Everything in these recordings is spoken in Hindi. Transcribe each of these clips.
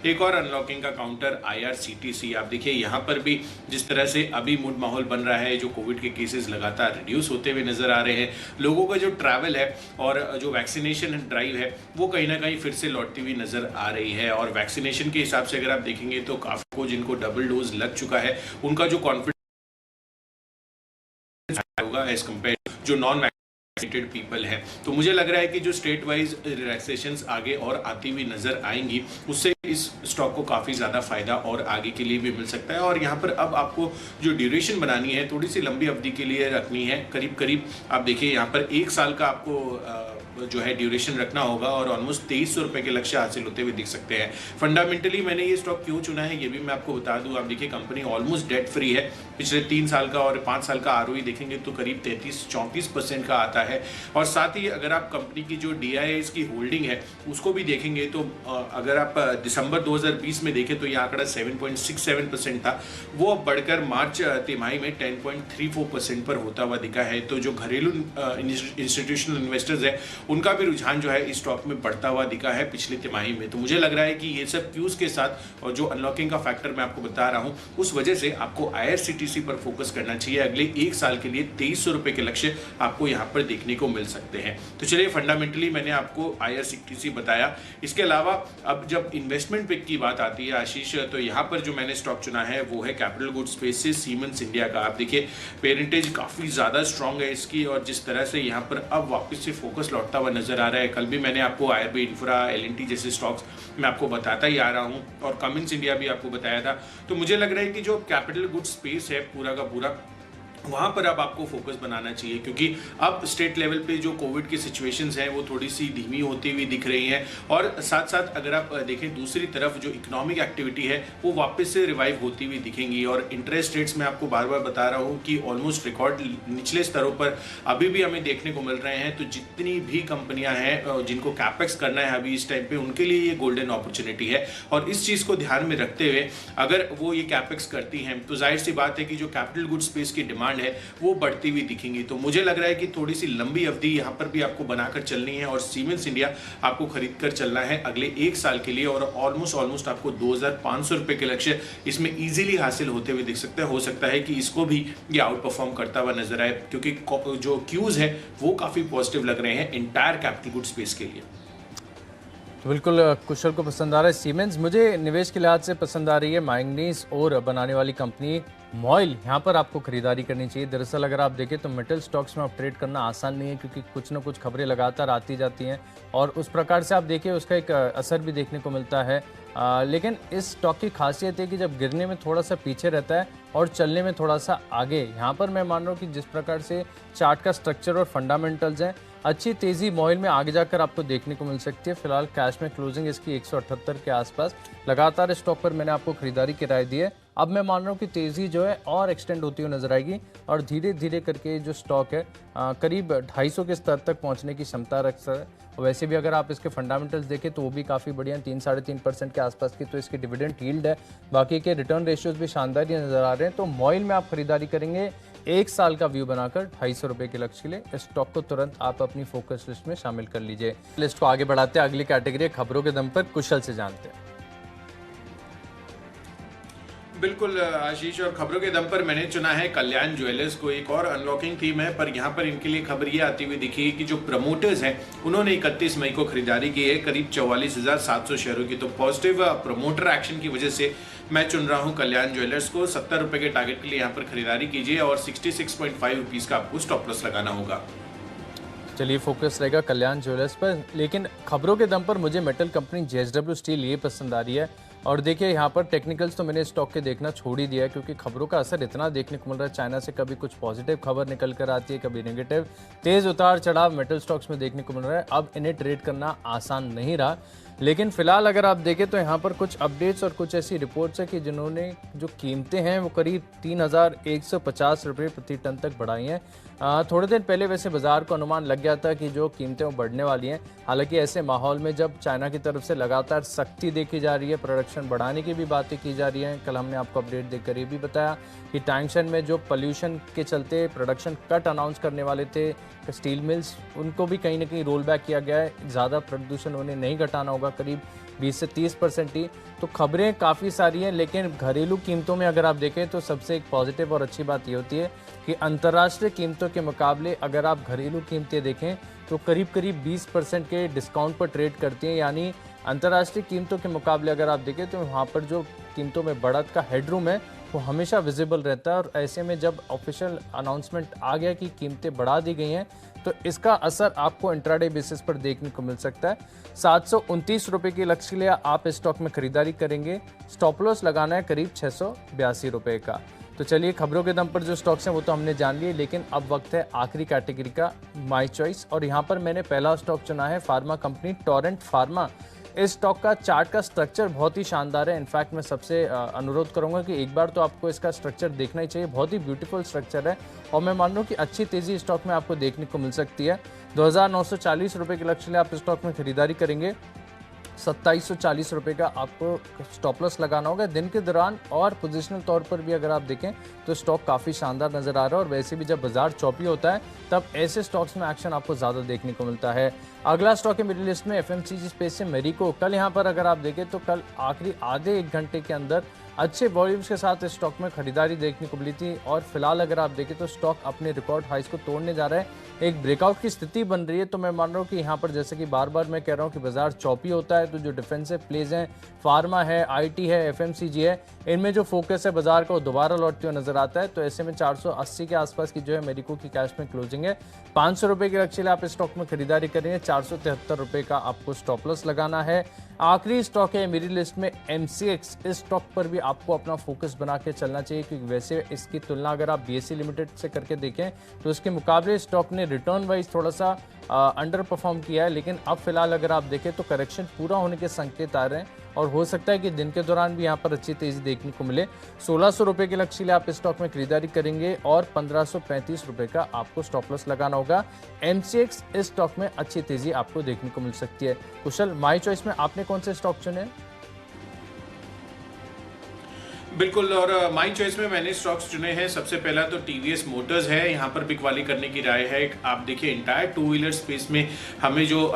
एक और अनलॉकिंग का काउंटर IRCTC। आप देखिए यहाँ पर भी जिस तरह से अभी मूड माहौल बन रहा है, जो कोविड के केसेस लगातार रिड्यूस होते हुए नजर आ रहे हैं, लोगों का जो ट्रैवल है और जो वैक्सीनेशन ड्राइव है वो कहीं ना कहीं फिर से लौटती हुई नजर आ रही है। और वैक्सीनेशन के हिसाब से अगर आप देखेंगे तो काफी को जिनको डबल डोज लग चुका है उनका जो कॉन्फिडेंस होगा एज कम्पेयर जो नॉन वैक्सीनेटेड पीपल है। तो मुझे लग रहा है कि जो स्टेट वाइज रिलैक्सेशंस आगे और आती हुई नजर आएंगी उससे इस स्टॉक को काफी ज्यादा फायदा और आगे के लिए भी मिल सकता है। और यहाँ पर अब आपको जो ड्यूरेशन बनानी है थोड़ी सी लंबी अवधि के लिए रखनी है, करीब करीब आप देखिए यहाँ पर 1 साल का आपको जो है ड्यूरेशन रखना होगा और ऑलमोस्ट 2300 रुपए के लक्ष्य हासिल होते हुए दिख सकते हैं। फंडामेंटली मैंने ये स्टॉक क्यों चुना है ये भी मैं आपको बता दूं। आप देखिए कंपनी ऑलमोस्ट डेट फ्री है, पिछले 3 साल का और 5 साल का ROE देखेंगे तो करीब 33-34% का आता है। और साथ ही अगर आप कंपनी की जो DIIs की होल्डिंग है उसको भी देखेंगे तो अगर आप दिसंबर 2020 में देखें तो ये आंकड़ा 7.67% था, वो अब बढ़कर मार्च तिमाही में 10.34% पर होता हुआ दिखा है। तो जो घरेलू इंस्टीट्यूशनल इन्वेस्टर्स है उनका भी रुझान जो है इस स्टॉक में बढ़ता हुआ दिखा है पिछली तिमाही में। तो मुझे लग रहा है कि ये सब क्यूज के साथ और जो अनलॉकिंग का फैक्टर मैं आपको बता रहा हूं उस वजह से आपको IRCTC पर फोकस करना चाहिए। अगले 1 साल के लिए 2300 रुपए के लक्ष्य आपको यहां पर देखने को मिल सकते हैं। तो चलिए फंडामेंटली मैंने आपको IRCTC बताया। इसके अलावा अब जब इन्वेस्टमेंट पिक की बात आती है आशीष, तो यहाँ पर जो मैंने स्टॉक चुना है वो है कैपिटल गुड स्पेस से सीमेंस इंडिया का। आप देखिए पेरेंटेज काफी ज्यादा स्ट्रॉन्ग है इसकी और जिस तरह से यहाँ पर अब वापस से फोकस लौटता हुआ नजर आ रहा है। कल भी मैंने आपको IRB इंफ्रा, L&T जैसे स्टॉक्स मैं आपको बताता ही आ रहा हूं और कमिंस इंडिया भी आपको बताया था। तो मुझे लग रहा है कि जो कैपिटल गुड स्पेस है पूरा का पूरा वहाँ पर अब आपको फोकस बनाना चाहिए, क्योंकि अब स्टेट लेवल पे जो कोविड की सिचुएशंस हैं वो थोड़ी सी धीमी होती हुई दिख रही हैं और साथ साथ अगर आप देखें दूसरी तरफ जो इकोनॉमिक एक्टिविटी है वो वापस से रिवाइव होती हुई दिखेंगी। और इंटरेस्ट रेट्स में आपको बार बार बता रहा हूँ कि ऑलमोस्ट रिकॉर्ड निचले स्तरों पर अभी भी हमें देखने को मिल रहे हैं। तो जितनी भी कंपनियां हैं जिनको कैपेक्स करना है अभी इस टाइम पे उनके लिए ये गोल्डन अपॉर्चुनिटी है। और इस चीज़ को ध्यान में रखते हुए अगर वो ये कैपेक्स करती हैं तो जाहिर सी बात है कि जो कैपिटल गुड स्पेस की डिमांड है वो बढ़ती हुई दिखेंगी। तो मुझे लग रहा है कि थोड़ी सी लंबी अवधि यहां पर भी आपको बनाकर चलनी है और सीमेंस इंडिया आपको खरीद कर चलना है अगले 1 साल के लिए। और ऑलमोस्ट आपको 2500 रुपए के लक्ष्य इसमें इजीली हासिल होते हुए दिख सकते हैं। हो सकता है कि इसको भी ये आउट परफॉर्म करता हुआ नजर आए, क्योंकि जो क्यूज है वो काफी पॉजिटिव लग रहे हैं इंटायर कैपिटल गुड स्पेस के लिए। तो बिल्कुल कुशल को पसंद आ रहा है सीमेंस, मुझे निवेश के लिहाज से पसंद आ रही है मैंगनीज और बनाने वाली कंपनी मॉइल। यहाँ पर आपको खरीदारी करनी चाहिए। दरअसल अगर आप देखें तो मेटल स्टॉक्स में आप ट्रेड करना आसान नहीं है, क्योंकि कुछ ना कुछ खबरें लगातार आती जाती हैं और उस प्रकार से आप देखिए उसका एक असर भी देखने को मिलता है। लेकिन इस स्टॉक की खासियत है कि जब गिरने में थोड़ा सा पीछे रहता है और चलने में थोड़ा सा आगे। यहाँ पर मैं मान रहा हूँ कि जिस प्रकार से चार्ट का स्ट्रक्चर और फंडामेंटल्स हैं, अच्छी तेज़ी मॉइल में आगे जाकर आपको देखने को मिल सकती है। फिलहाल कैश में क्लोजिंग इसकी 178 के आसपास। लगातार स्टॉक पर मैंने आपको खरीदारी की राय दी है। अब मैं मान रहा हूँ कि तेज़ी जो है और एक्सटेंड होती हुई नजर आएगी और धीरे धीरे करके जो स्टॉक है करीब 250 के स्तर तक पहुँचने की क्षमता रखता है। वैसे भी अगर आप इसके फंडामेंटल्स देखें तो वो भी काफ़ी बढ़िया, 3-3.5% के आसपास की तो इसकी डिविडेंड यील्ड है। बाकी के रिटर्न रेशियोज भी शानदार ही नजर आ रहे हैं। तो मॉइल में आप खरीदारी करेंगे 1 साल का व्यू बनाकर 250 रुपए के लक्ष्य के लिए। इस स्टॉक को तुरंत आप अपनी फोकस लिस्ट में शामिल कर लीजिए। लिस्ट को आगे बढ़ाते हैं, अगली कैटेगरी खबरों के दम पर कुशल से जानते हैं। बिल्कुल आशीष, और खबरों के दम पर मैंने चुना है कल्याण ज्वेलर्स को। एक और अनलॉकिंग थीम है, पर यहाँ पर इनके लिए खबर ये आती हुई दिखी कि जो प्रमोटर्स हैं उन्होंने 31 मई को खरीदारी की है करीब 44,700 शेयरों की। तो पॉजिटिव प्रमोटर एक्शन की वजह से मैं चुन रहा हूँ कल्याण ज्वेलर्स को। 70 रुपए के टारगेट के लिए यहाँ पर खरीदारी कीजिए और 66.5 रुपीज का आपको स्टॉप लॉस लगाना होगा। चलिए फोकस रहेगा कल्याण ज्वेलर्स पर। लेकिन खबरों के दम पर मुझे मेटल कंपनी JSW स्टील ये पसंद आ रही है। और देखिए यहाँ पर टेक्निकल्स तो मैंने स्टॉक के देखना छोड़ ही दिया है, क्योंकि खबरों का असर इतना देखने को मिल रहा है। चाइना से कभी कुछ पॉजिटिव खबर निकल कर आती है, कभी नेगेटिव। तेज उतार चढ़ाव मेटल स्टॉक्स में देखने को मिल रहा है। अब इन्हें ट्रेड करना आसान नहीं रहा। लेकिन फिलहाल अगर आप देखें तो यहाँ पर कुछ अपडेट्स और कुछ ऐसी रिपोर्ट्स है कि जिन्होंने जो कीमतें हैं वो करीब 3,150 रुपये प्रति टन तक बढ़ाई हैं। थोड़े दिन पहले वैसे बाजार को अनुमान लग गया था कि जो कीमतें वो बढ़ने वाली हैं। हालांकि ऐसे माहौल में जब चाइना की तरफ से लगातार सख्ती देखी जा रही है, प्रोडक्शन बढ़ाने की भी बातें की जा रही हैं। कल हमने आपको अपडेट देकर ये भी बताया कि टैंगशन में जो पोल्यूशन के चलते प्रोडक्शन कट अनाउंस करने वाले थे स्टील मिल्स, उनको भी कहीं ना कहीं रोल बैक किया गया है। ज़्यादा प्रदूषण उन्हें नहीं घटाना होगा होगा करीब 20 से 30% ही। तो खबरें काफ़ी सारी हैं, लेकिन घरेलू कीमतों में अगर आप देखें तो सबसे एक पॉजिटिव और अच्छी बात ये होती है कि अंतर्राष्ट्रीय कीमतों के मुकाबले अगर आप घरेलू कीमतें देखें तो करीब करीब 20% के डिस्काउंट पर ट्रेड करती हैं। यानी अंतर्राष्ट्रीय कीमतों के मुकाबले अगर आप देखें तो वहाँ पर जो कीमतों में बढ़त का हेडरूम है वो हमेशा विजिबल रहता है। और ऐसे में जब ऑफिशियल अनाउंसमेंट आ गया कि कीमतें बढ़ा दी गई हैं तो इसका असर आपको इंट्राडे बेसिस पर देखने को मिल सकता है। 729 रुपये के लक्ष्य के लिए आप इस स्टॉक में खरीदारी करेंगे। स्टॉप लॉस लगाना है करीब 682 रुपये का। तो चलिए, खबरों के दम पर जो स्टॉक्स हैं वो तो हमने जान लिए, लेकिन अब वक्त है आखिरी कैटेगरी का, माई चॉइस। और यहाँ पर मैंने पहला स्टॉक चुना है फार्मा कंपनी टोरेंट फार्मा। इस स्टॉक का चार्ट का स्ट्रक्चर बहुत ही शानदार है। इनफैक्ट मैं सबसे अनुरोध करूंगा कि एक बार तो आपको इसका स्ट्रक्चर देखना ही चाहिए। बहुत ही ब्यूटीफुल स्ट्रक्चर है और मैं मान रहा हूँ कि अच्छी तेजी स्टॉक में आपको देखने को मिल सकती है। 2940 रुपये के लक्ष्य लिए आप स्टॉक में खरीदारी करेंगे। 2740 रुपये का आपको स्टॉप लॉस लगाना होगा दिन के दौरान। और पोजिशनल तौर पर भी अगर आप देखें तो स्टॉक काफ़ी शानदार नज़र आ रहा है। और वैसे भी जब बाजार चौपी होता है तब ऐसे स्टॉक्स में एक्शन आपको ज़्यादा देखने को मिलता है। अगला स्टॉक है मेरी लिस्ट में एफएमसीजी स्पेस से मेरिको। कल यहाँ पर अगर आप देखें तो कल आखिरी आधे एक घंटे के अंदर अच्छे वॉल्यूम्स के साथ इस स्टॉक में खरीदारी देखने को मिली थी। और फिलहाल अगर आप देखें तो स्टॉक अपने रिकॉर्ड हाइस को तोड़ने जा रहा है, एक ब्रेकआउट की स्थिति बन रही है। तो मैं मान रहा हूँ कि यहाँ पर जैसे कि बार बार मैं कह रहा हूँ कि बाजार चौपी होता है तो जो डिफेंसिव प्लेज हैं, फार्मा है, आईटी है, एफएमसीजी है, इनमें जो फोकस है बाजार का वो दोबारा लौटते हुए नजर आता है। तो ऐसे में 480 के आसपास की जो है मेरिको की कैश में क्लोजिंग है। 500 रुपये के लक्ष्य आप इस स्टॉक में खरीदारी करेंगे। 473 रुपये का आपको स्टॉप लॉस लगाना है। आखिरी स्टॉक है मेरी लिस्ट में एमसीएक्स। इस स्टॉक पर भी आपको अपना फोकस बना के चलना चाहिए, क्योंकि वैसे इसकी तुलना अगर आप बीएसई लिमिटेड से करके देखें तो इसके मुकाबले स्टॉक ने रिटर्न वाइज थोड़ा सा अंडर परफॉर्म किया है। लेकिन अब फिलहाल अगर आप देखें तो करेक्शन पूरा होने के संकेत आ रहे हैं और हो सकता है कि दिन के दौरान भी यहाँ पर अच्छी तेजी देखने को मिले। 1600 रुपये के लक्ष्य लिए आप इस स्टॉक में खरीदारी करेंगे और 1535 रुपये का आपको स्टॉप लॉस लगाना होगा। एमसीएक्स इस स्टॉक में अच्छी तेजी आपको देखने को मिल सकती है। कुशल, माई चॉइस में आपने कौन से स्टॉक चुने? बिल्कुल, और माई चॉइस में मैंने स्टॉक्स चुने हैं। सबसे पहला तो टीवीएस मोटर्स है। यहाँ पर बिकवाली करने की राय है। आप देखिए इंटायर टू व्हीलर स्पेस में हमें जो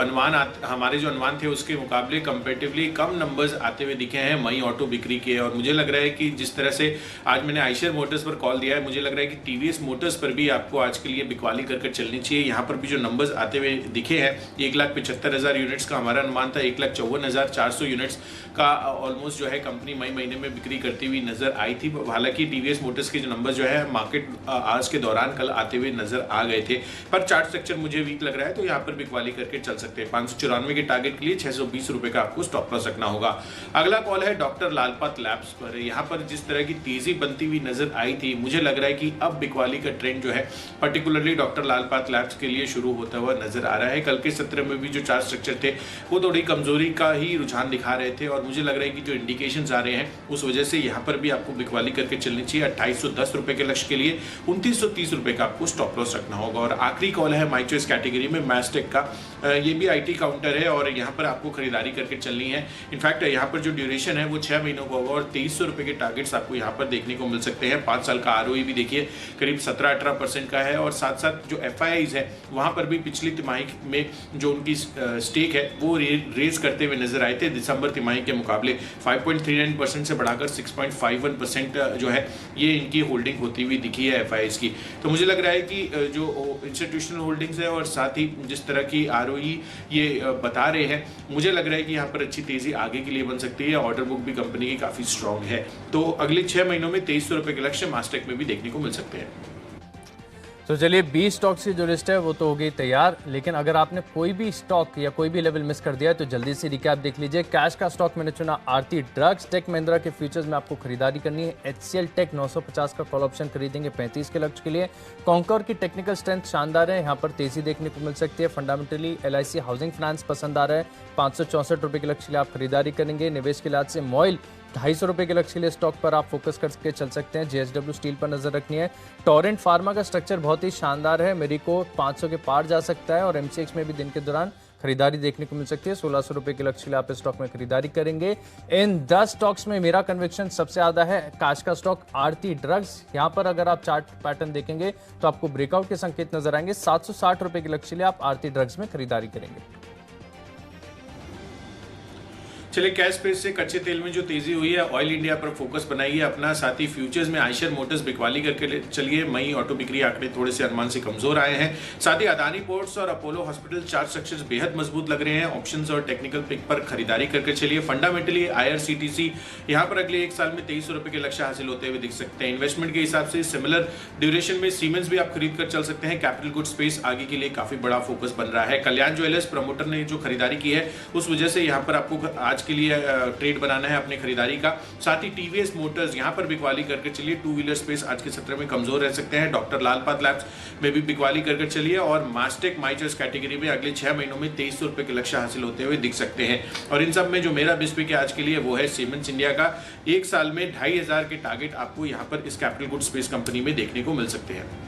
हमारे जो अनुमान थे उसके मुकाबले कंपेरेटिवली कम नंबर्स आते हुए दिखे हैं मई ऑटो बिक्री के। और मुझे लग रहा है कि जिस तरह से आज मैंने आइशर मोटर्स पर कॉल दिया है, मुझे लग रहा है कि टीवीएस मोटर्स पर भी आपको आज के लिए बिकवाली कर चलनी चाहिए। यहाँ पर भी जो नंबर्स आते हुए दिखे हैं, 1,75,000 यूनिट्स का हमारा अनुमान था, 1,54,400 यूनिट्स का ऑलमोस्ट जो है कंपनी मई महीने में बिक्री करती हुई नजर आई थी। हालांकि टीवीएस मोटर्स के जो नंबर जो है मार्केट आज के दौरान कल आते हुए नजर आ गए थे, पर चार्ट स्ट्रक्चर मुझे वीक लग रहा है तो यहाँ पर बिकवाली करके चल सकते हैं। 594 के टारगेट के लिए 620 रुपए का आपको स्टॉप लॉस रखना होगा। अगला कॉल है डॉक्टर लालपात लैब्स पर। यहाँ पर जिस तरह की तेजी बनती हुई नजर आई थी, मुझे लग रहा है कि अब बिकवाली का ट्रेंड जो है पर्टिकुलरली डॉक्टर लालपात लैब्स के लिए शुरू होता हुआ नजर आ रहा है। कल के सत्र में भी जो चार्ट स्ट्रक्चर थे वो थोड़ी कमजोरी का ही रुझान दिखा रहे थे और मुझे लग रहा है कि जो इंडिकेशंस आ रहे हैं उस वजह से यहाँ पर भी आपको बिकवाली करके चलनी चाहिए। 2810 रुपए के लक्ष्य के लिए 2930 रुपए का आपको स्टॉप लॉस रखना होगा। और आखिरी कॉल है माई चॉइस कैटेगरी में मैस्टेक का। ये भी आईटी काउंटर है और यहाँ पर आपको खरीदारी करके चलनी है। इनफैक्ट यहाँ पर जो ड्यूरेशन है वो 6 महीनों का होगा और 2300 रुपए के टारगेट्स आपको यहाँ पर देखने को मिल सकते हैं। 5 साल का आरओई भी देखिए करीब 17-18% का है। और साथ साथ जो एफआईआईज है वहाँ पर भी पिछली तिमाही में जो उनकी स्टेक है वो रेज करते हुए नजर आए थे। दिसंबर तिमाही के मुकाबले 5.39% से बढ़ाकर 6.51% जो है ये इनकी होल्डिंग होती हुई दिखी है एफआईआईज की। तो मुझे लग रहा है कि जो इंस्टीट्यूशनल होल्डिंग्स है और साथ ही जिस तरह की आरओई ये बता रहे हैं, मुझे लग रहा है कि यहाँ पर अच्छी तेजी आगे के लिए बन सकती है। ऑर्डर बुक भी कंपनी की काफी स्ट्रांग है। तो अगले 6 महीनों में 2300 रुपए के लक्ष्य मास्टेक में भी देखने को मिल सकते हैं। तो चलिए 20 स्टॉक्स की जो लिस्ट है वो तो हो गई तैयार, लेकिन अगर आपने कोई भी स्टॉक या कोई भी लेवल मिस कर दिया है तो जल्दी से रिकैप देख लीजिए। कैश का स्टॉक मैंने चुना आरती ड्रग्स। टेक महिंद्रा के फ्यूचर्स में आपको खरीदारी करनी है। एचसीएल टेक 950 का कॉल ऑप्शन खरीदेंगे 35 के लक्ष्य के लिए। कॉन्कर की टेक्निकल स्ट्रेंथ शानदार है, यहाँ पर तेजी देखने को मिल सकती है। फंडामेंटली एलआईसी हाउसिंग फाइनेंस पसंद आ रहा है। 564 रुपये के लक्ष्य के लिए आप खरीदारी करेंगे। निवेश के लिहाज से मॉइल 250 रुपये के लक्ष्य के लिए स्टॉक पर आप फोकस करके चल सकते हैं। जेएसडब्ल्यू स्टील पर नजर रखनी है। टोरेंट फार्मा का स्ट्रक्चर बहुत ही शानदार है, मेरिको 500 के पार जा सकता है और एमसीएक्स में भी दिन के दौरान खरीदारी देखने को मिल सकती है। 1600 रुपये के लक्ष्य के लिए आप इस स्टॉक में खरीदारी करेंगे। इन 10 स्टॉक्स में मेरा कन्विक्शन सबसे ज्यादा है कैश का स्टॉक आरती ड्रग्स। यहाँ पर अगर आप चार्ट पैटर्न देखेंगे तो आपको ब्रेकआउट के संकेत नजर आएंगे। 760 रुपये के लक्ष्य के लिए आप आरती ड्रग्स में खरीदारी करेंगे। चलिए कैश स्पेस से कच्चे तेल में जो तेजी हुई है, ऑयल इंडिया पर फोकस बनाइए अपना। साथ ही फ्यूचर्स में आयशर मोटर्स बिकवाली करके चलिए। मई ऑटो बिक्री आंकड़े थोड़े से अनुमान से कमजोर आए हैं। साथ ही अदानी पोर्ट्स और अपोलो हॉस्पिटल चार्ट स्ट्रक्चर्स बेहद मजबूत लग रहे हैं। ऑप्शंस और टेक्निकल पिक पर खरीदारी करके चलिए। फंडामेंटली आईआरसीटीसी यहां पर अगले एक साल में 2300 रुपए के लक्ष्य हासिल होते हुए दिख सकते हैं। इन्वेस्टमेंट के हिसाब से सिमिलर ड्यूरेशन में सीमेंस भी आप खरीद कर चल सकते हैं। कैपिटल गुड स्पेस आगे के लिए काफी बड़ा फोकस बन रहा है। कल्याण ज्वेलर्स प्रमोटर ने जो खरीदारी की है उस वजह से यहाँ पर आपको आज के लिए ट्रेड बनाना है अपनी खरीदारी का। साथ ही टीवीएस मोटर्स यहाँ पर बिकवाली करके चलिए। टू व्हीलर स्पेस आज के सत्र में कमजोर रह सकते हैं। डॉक्टर लाल पाथ लैब्स में भी बिकवाली करके चलिए। और मास्टेक माइचर्स कैटेगरी में अगले 6 महीनों में 2300 रुपए के लक्ष्य हासिल होते हुए दिख सकते हैं। और इन सब में जो मेरा बेस्ट पिक है आज के लिए वो है सीमेंस इंडिया का। एक साल में 2500 के टारगेट आपको यहाँ पर इस कैपिटल गुड स्पेस कंपनी में देखने को मिल सकते हैं।